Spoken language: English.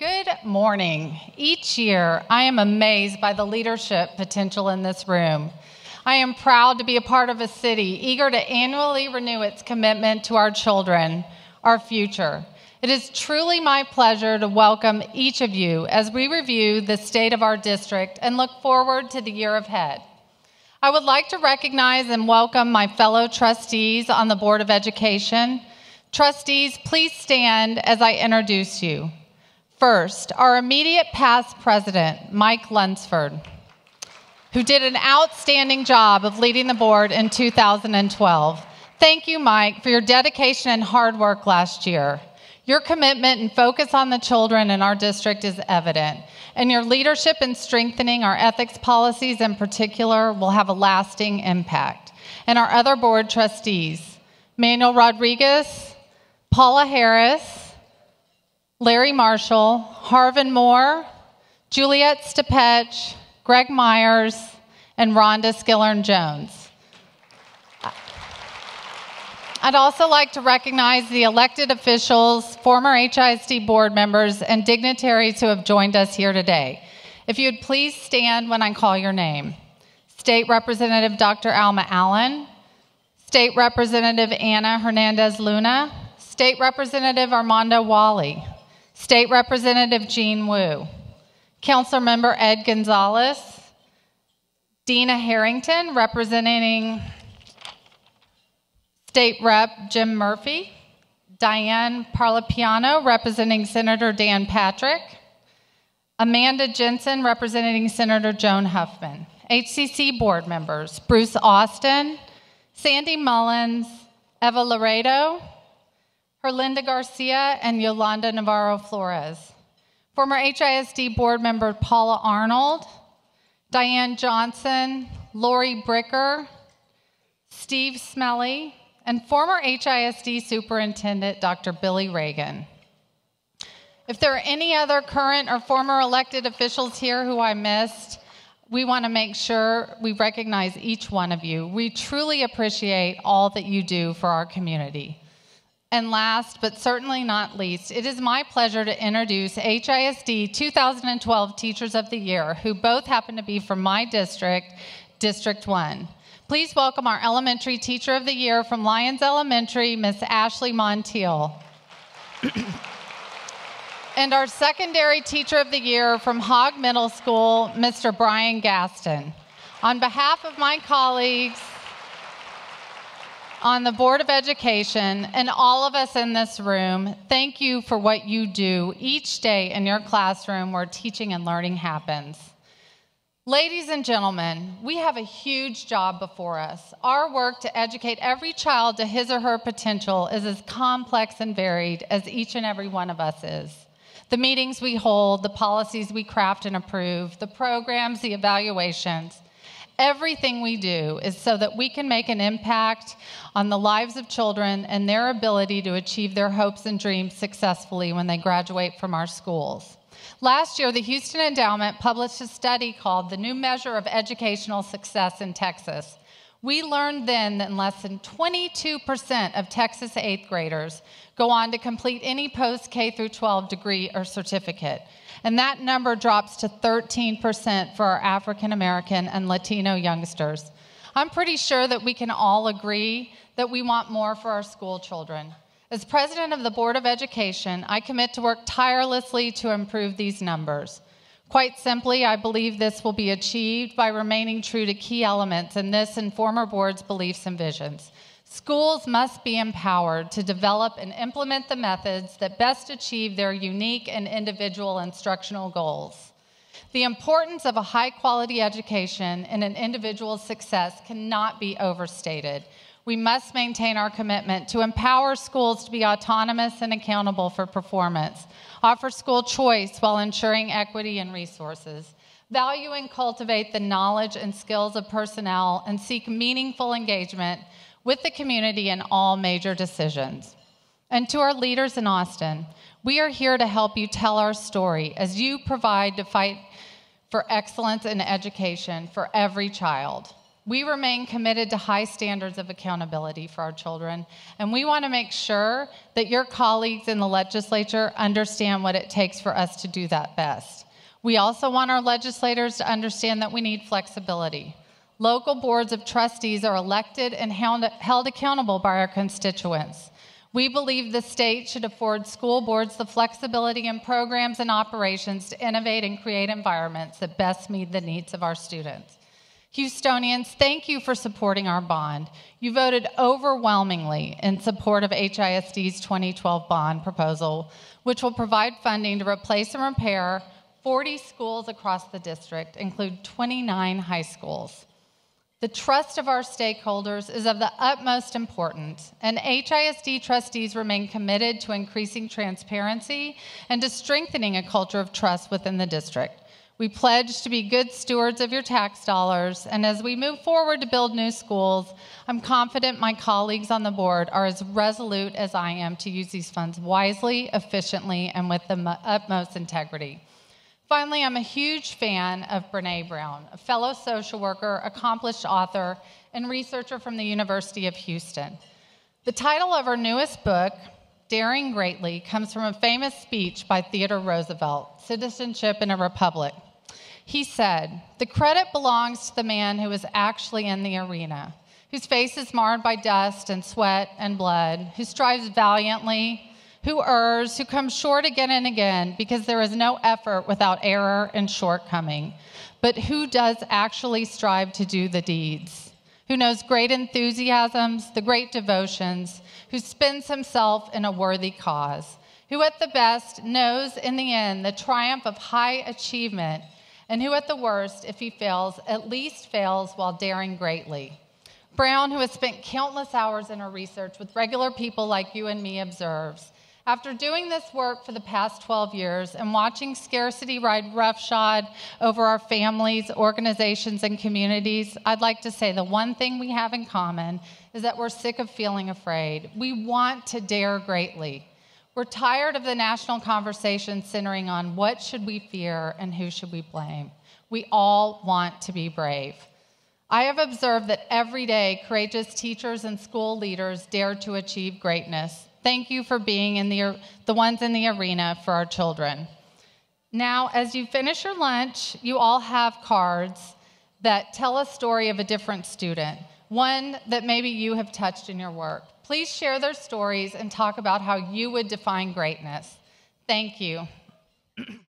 Good morning. Each year, I am amazed by the leadership potential in this room. I am proud to be a part of a city eager to annually renew its commitment to our children, our future. It is truly my pleasure to welcome each of you as we review the state of our district and look forward to the year ahead. I would like to recognize and welcome my fellow trustees on the Board of Education. Trustees, please stand as I introduce you. First, our immediate past president, Mike Lunsford, who did an outstanding job of leading the board in 2012. Thank you, Mike, for your dedication and hard work last year. Your commitment and focus on the children in our district is evident, and your leadership in strengthening our ethics policies in particular will have a lasting impact. And our other board trustees, Manuel Rodriguez, Paula Harris, Larry Marshall, Harvin Moore, Juliet Stepech, Greg Myers, and Rhonda Skillern-Jones. I'd also like to recognize the elected officials, former HISD board members, and dignitaries who have joined us here today. If you'd please stand when I call your name. State Representative Dr. Alma Allen, State Representative Anna Hernandez Luna, State Representative Armando Wally, State Representative Jean Wu, Council Member Ed Gonzalez, Dina Harrington representing State Rep Jim Murphy, Diane Parlapiano representing Senator Dan Patrick, Amanda Jensen representing Senator Joan Huffman, HCC board members Bruce Austin, Sandy Mullins, Eva Laredo, Herlinda Garcia, and Yolanda Navarro Flores. Former HISD board member Paula Arnold, Diane Johnson, Lori Bricker, Steve Smelly, and former HISD superintendent Dr. Billy Reagan. If there are any other current or former elected officials here who I missed, we want to make sure we recognize each one of you. We truly appreciate all that you do for our community. And last, but certainly not least, it is my pleasure to introduce HISD 2012 Teachers of the Year, who both happen to be from my district, District 1. Please welcome our Elementary Teacher of the Year from Lyons Elementary, Miss Ashley Montiel. And our Secondary Teacher of the Year from Hogg Middle School, Mr. Brian Gaston. On behalf of my colleagues on the Board of Education and all of us in this room, thank you for what you do each day in your classroom where teaching and learning happens. Ladies and gentlemen, we have a huge job before us. Our work to educate every child to his or her potential is as complex and varied as each and every one of us is. The meetings we hold, the policies we craft and approve, the programs, the evaluations, everything we do is so that we can make an impact on the lives of children and their ability to achieve their hopes and dreams successfully when they graduate from our schools. Last year, the Houston Endowment published a study called The New Measure of Educational Success in Texas. We learned then that less than 22% of Texas 8th graders go on to complete any post-K through 12 degree or certificate. And that number drops to 13% for our African American and Latino youngsters. I'm pretty sure that we can all agree that we want more for our school children. As president of the Board of Education, I commit to work tirelessly to improve these numbers. Quite simply, I believe this will be achieved by remaining true to key elements in this and former boards' beliefs and visions. Schools must be empowered to develop and implement the methods that best achieve their unique and individual instructional goals. The importance of a high-quality education in an individual's success cannot be overstated. We must maintain our commitment to empower schools to be autonomous and accountable for performance, offer school choice while ensuring equity and resources, value and cultivate the knowledge and skills of personnel, and seek meaningful engagement with the community in all major decisions. And to our leaders in Austin, we are here to help you tell our story as you provide to fight for excellence in education for every child. We remain committed to high standards of accountability for our children, and we want to make sure that your colleagues in the legislature understand what it takes for us to do that best. We also want our legislators to understand that we need flexibility. Local boards of trustees are elected and held accountable by our constituents. We believe the state should afford school boards the flexibility in programs and operations to innovate and create environments that best meet the needs of our students. Houstonians, thank you for supporting our bond. You voted overwhelmingly in support of HISD's 2012 bond proposal, which will provide funding to replace and repair 40 schools across the district, include 29 high schools. The trust of our stakeholders is of the utmost importance, and HISD trustees remain committed to increasing transparency and to strengthening a culture of trust within the district. We pledge to be good stewards of your tax dollars, and as we move forward to build new schools, I'm confident my colleagues on the board are as resolute as I am to use these funds wisely, efficiently, and with the utmost integrity. Finally, I'm a huge fan of Brené Brown, a fellow social worker, accomplished author, and researcher from the University of Houston. The title of her newest book, Daring Greatly, comes from a famous speech by Theodore Roosevelt, Citizenship in a Republic. He said, "The credit belongs to the man who is actually in the arena, whose face is marred by dust and sweat and blood, who strives valiantly, who errs, who comes short again and again, because there is no effort without error and shortcoming, but who does actually strive to do the deeds, who knows great enthusiasms, the great devotions, who spends himself in a worthy cause, who at the best knows in the end the triumph of high achievement, and who at the worst, if he fails, at least fails while daring greatly." Brown, who has spent countless hours in her research with regular people like you and me, observes, "After doing this work for the past 12 years and watching scarcity ride roughshod over our families, organizations, and communities, I'd like to say the one thing we have in common is that we're sick of feeling afraid. We want to dare greatly. We're tired of the national conversation centering on what should we fear and who should we blame. We all want to be brave. I have observed that every day courageous teachers and school leaders dare to achieve greatness. Thank you for being the ones in the arena for our children." Now, as you finish your lunch, you all have cards that tell a story of a different student, one that maybe you have touched in your work. Please share their stories and talk about how you would define greatness. Thank you.